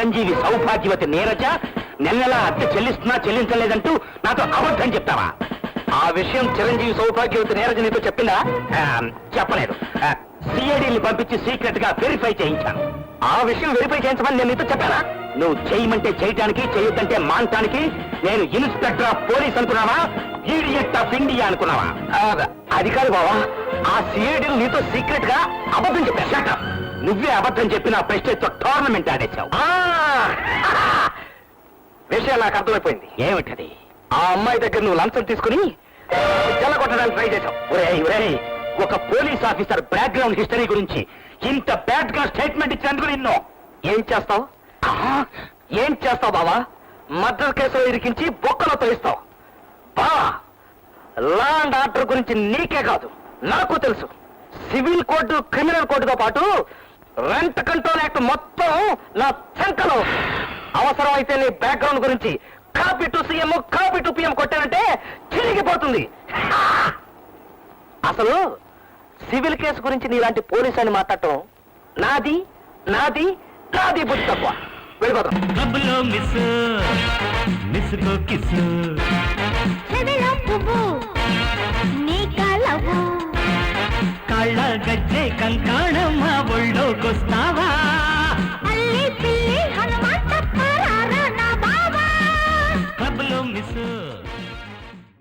చిరంజీవి సౌభాగ్యవతి నీరజ నెలలా అద్దె చెల్లిస్తున్నా చెల్లించలేదంటూ నాతో అబద్ధం చెప్తావా? ఆ విషయం చిరంజీవి సౌభాగ్యవతి నీరజ నీతో చెప్పిందా? చెప్పలేదు. సిఐడిని పంపించి సీక్రెట్ గా వెరిఫై చేయించాను. ఆ విషయం వెరిఫై చేయించమని నేను నీతో చెప్పానా? నువ్వు చేయమంటే చేయటానికి, చేయొద్దంటే మానటానికి నేను ఇన్స్పెక్టర్ ఆఫ్ పోలీస్ అనుకున్నావా? ఈడియట్ ఆఫ్ ఇండియా అనుకున్నావా? అది కాదు బావా, ఆ సిఐడిని నీతో సీక్రెట్ గా అబద్ధం చెప్పా. నువ్వే అబద్ధం చెప్పి నా ప్రెస్టేజ్ తో టోర్నమెంట్ ఆడేశావు. విషయం నాకు అర్థమైపోయింది. ఏమిటది? ఆ అమ్మాయి దగ్గర నువ్వు లంచం తీసుకుని చెల్లగొట్టడానికి ట్రై చేశావు. ఒరేయ్, ఒక పోలీస్ ఆఫీసర్ బ్యాక్గ్రౌండ్ హిస్టరీ గురించి ఇంత బ్యాడ్ గా స్టేట్మెంట్ ఇచ్చినందుకు నిన్ను ఏం చేస్తావు? ఏం చేస్తావు బావా? మర్డర్ కేసులో ఇరికించి బొక్కలో తోయిస్తావు. బావా, లా అండ్ ఆర్డర్ గురించి నీకే కాదు నాకు తెలుసు. సివిల్ కోర్టు, క్రిమినల్ కోర్టుతో పాటు రెంట్ కంట్రోల్ యాక్ట్ మొత్తం నా చంకలో. అవసరమైతే నీ బ్యాక్గ్రౌండ్ గురించి copy to CM, copy to PM కొట్టానంటే చిరిగిపోతుంది. అసలు సివిల్ కేసు గురించి నీలాంటి పోలీసు అని మాట్లాడటం నాది నాది నాది బుద్ధి తక్కువ. వెళ్ళిపోతాం. కళ్ళ గజ్జే కంకాణమ్మ ఒళ్ళోకొస్తావా?